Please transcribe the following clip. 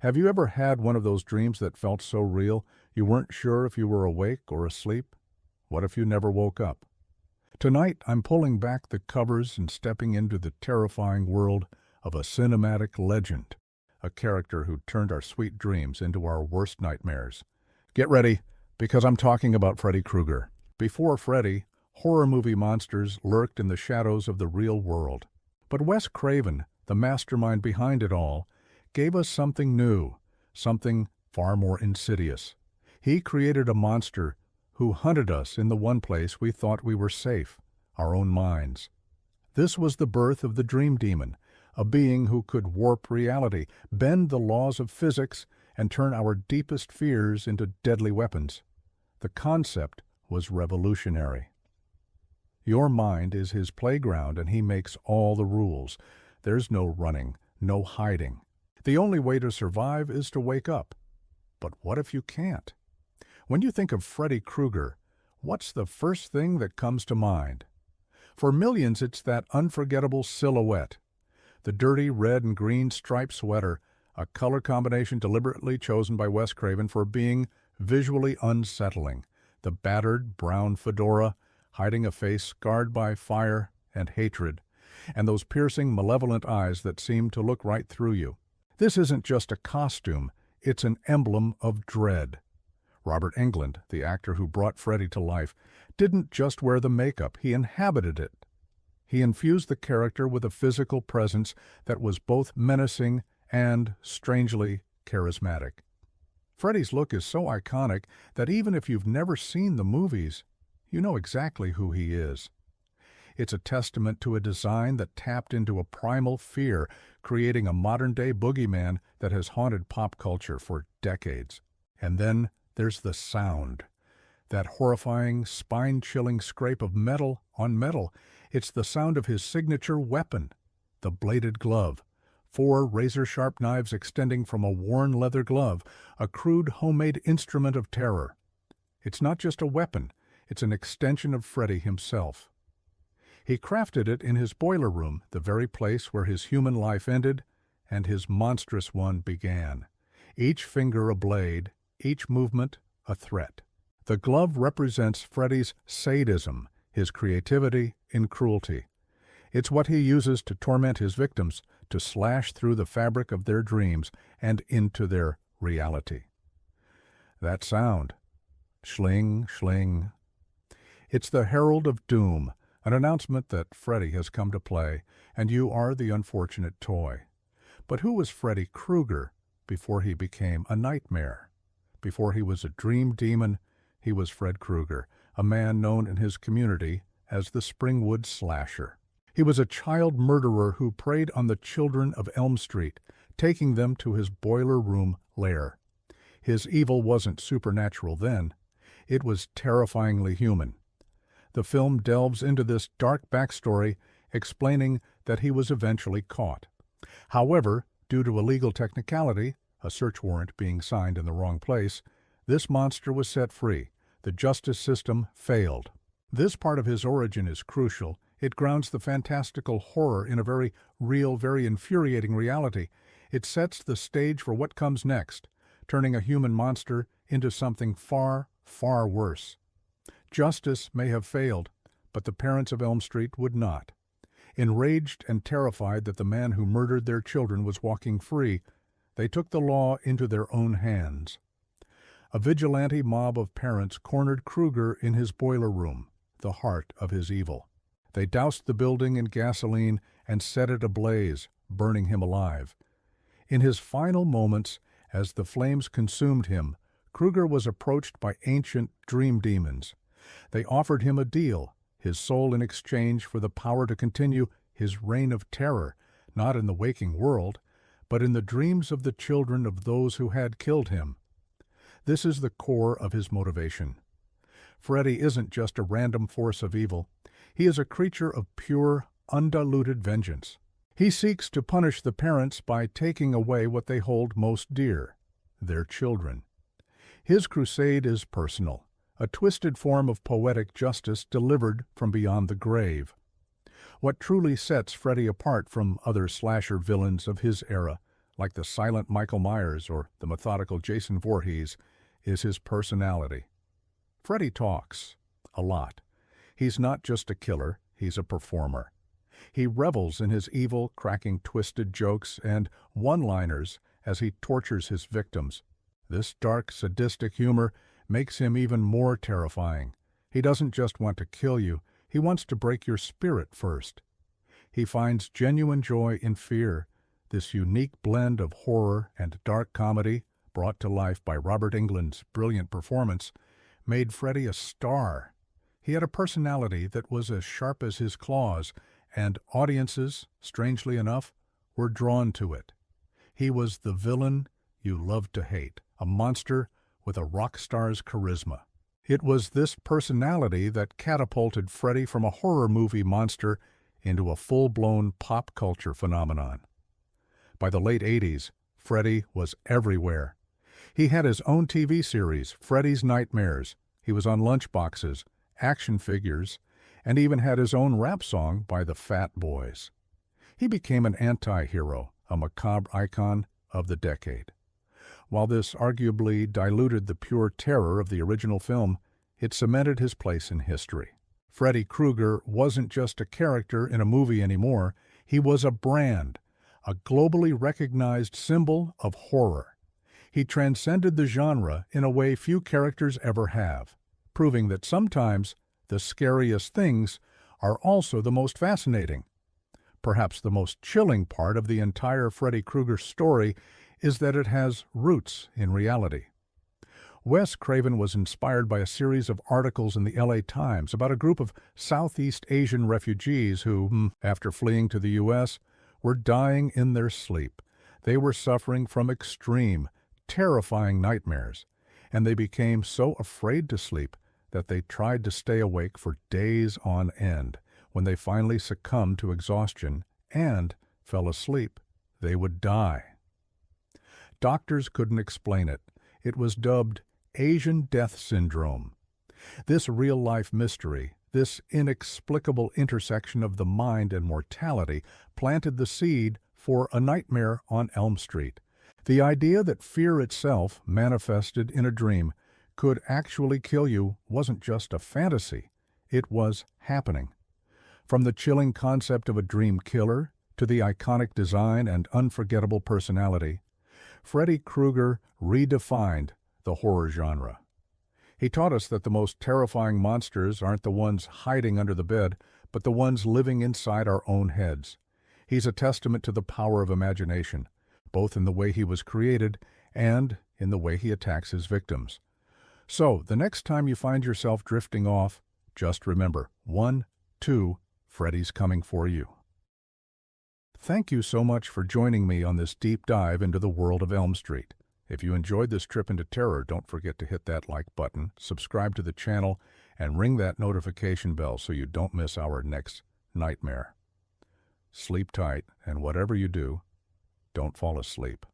Have you ever had one of those dreams that felt so real you weren't sure if you were awake or asleep? What if you never woke up? Tonight, I'm pulling back the covers and stepping into the terrifying world of a cinematic legend, a character who turned our sweet dreams into our worst nightmares. Get ready, because I'm talking about Freddy Krueger. Before Freddy, horror movie monsters lurked in the shadows of the real world. But Wes Craven, the mastermind behind it all, gave us something new, something far more insidious. He created a monster who hunted us in the one place we thought we were safe, our own minds. This was the birth of the Dream Demon, a being who could warp reality, bend the laws of physics, and turn our deepest fears into deadly weapons. The concept was revolutionary. Your mind is his playground, and he makes all the rules. There's no running, no hiding. The only way to survive is to wake up. But what if you can't? When you think of Freddy Krueger, what's the first thing that comes to mind? For millions, it's that unforgettable silhouette. The dirty red and green striped sweater, a color combination deliberately chosen by Wes Craven for being visually unsettling. The battered brown fedora, hiding a face scarred by fire and hatred, and those piercing, malevolent eyes that seem to look right through you. This isn't just a costume, it's an emblem of dread. Robert Englund, the actor who brought Freddy to life, didn't just wear the makeup, he inhabited it. He infused the character with a physical presence that was both menacing and strangely charismatic. Freddy's look is so iconic that even if you've never seen the movies, you know exactly who he is. It's a testament to a design that tapped into a primal fear, creating a modern-day boogeyman that has haunted pop culture for decades. And then there's the sound. That horrifying, spine-chilling scrape of metal on metal. It's the sound of his signature weapon, the bladed glove. 4 razor-sharp knives extending from a worn leather glove, a crude homemade instrument of terror. It's not just a weapon, it's an extension of Freddy himself. He crafted it in his boiler room, the very place where his human life ended and his monstrous one began. Each finger a blade, each movement a threat. The glove represents Freddy's sadism, his creativity in cruelty. It's what he uses to torment his victims, to slash through the fabric of their dreams and into their reality. That sound, shling, shling. It's the herald of doom, an announcement that Freddy has come to play, and you are the unfortunate toy. But who was Freddy Krueger before he became a nightmare? Before he was a dream demon, he was Fred Krueger, a man known in his community as the Springwood Slasher. He was a child murderer who preyed on the children of Elm Street, taking them to his boiler room lair. His evil wasn't supernatural then. It was terrifyingly human. The film delves into this dark backstory, explaining that he was eventually caught. However, due to a legal technicality, a search warrant being signed in the wrong place, this monster was set free. The justice system failed. This part of his origin is crucial. It grounds the fantastical horror in a very real, very infuriating reality. It sets the stage for what comes next, turning a human monster into something far, far worse. Justice may have failed, but the parents of Elm Street would not. Enraged and terrified that the man who murdered their children was walking free, they took the law into their own hands. A vigilante mob of parents cornered Krueger in his boiler room, the heart of his evil. They doused the building in gasoline and set it ablaze, burning him alive. In his final moments, as the flames consumed him, Krueger was approached by ancient dream demons. They offered him a deal, his soul in exchange for the power to continue his reign of terror, not in the waking world, but in the dreams of the children of those who had killed him. This is the core of his motivation. Freddy isn't just a random force of evil. He is a creature of pure, undiluted vengeance. He seeks to punish the parents by taking away what they hold most dear, their children. His crusade is personal, a twisted form of poetic justice delivered from beyond the grave. What truly sets Freddy apart from other slasher villains of his era, like the silent Michael Myers or the methodical Jason Voorhees, is his personality. Freddy talks. A lot. He's not just a killer, he's a performer. He revels in his evil, cracking twisted jokes and one-liners as he tortures his victims. This dark, sadistic humor makes him even more terrifying. He doesn't just want to kill you, he wants to break your spirit first. He finds genuine joy in fear, this unique blend of horror and dark comedy, brought to life by Robert Englund's brilliant performance, made Freddy a star. He had a personality that was as sharp as his claws, and audiences, strangely enough, were drawn to it. He was the villain you loved to hate, a monster with a rock star's charisma. It was this personality that catapulted Freddy from a horror movie monster into a full-blown pop culture phenomenon. By the late 80s, Freddy was everywhere. He had his own TV series, Freddy's Nightmares. He was on lunchboxes, action figures, and even had his own rap song by the Fat Boys. He became an anti-hero, a macabre icon of the decade. While this arguably diluted the pure terror of the original film, it cemented his place in history. Freddy Krueger wasn't just a character in a movie anymore, he was a brand, a globally recognized symbol of horror. He transcended the genre in a way few characters ever have, proving that sometimes the scariest things are also the most fascinating. Perhaps the most chilling part of the entire Freddy Krueger story is that it has roots in reality. Wes Craven was inspired by a series of articles in the LA Times about a group of Southeast Asian refugees who, after fleeing to the U.S., were dying in their sleep. They were suffering from extreme, terrifying nightmares, and they became so afraid to sleep that they tried to stay awake for days on end. When they finally succumbed to exhaustion and fell asleep, they would die. Doctors couldn't explain it. It was dubbed Asian Death Syndrome. This real-life mystery, this inexplicable intersection of the mind and mortality, planted the seed for A Nightmare on Elm Street. The idea that fear itself, manifested in a dream, could actually kill you wasn't just a fantasy. It was happening. From the chilling concept of a dream killer to the iconic design and unforgettable personality, Freddy Krueger redefined the horror genre. He taught us that the most terrifying monsters aren't the ones hiding under the bed, but the ones living inside our own heads. He's a testament to the power of imagination, both in the way he was created and in the way he attacks his victims. So, the next time you find yourself drifting off, just remember, 1, 2, Freddy's coming for you. Thank you so much for joining me on this deep dive into the world of Elm Street. If you enjoyed this trip into terror, don't forget to hit that like button, subscribe to the channel, and ring that notification bell so you don't miss our next nightmare. Sleep tight, and whatever you do, don't fall asleep.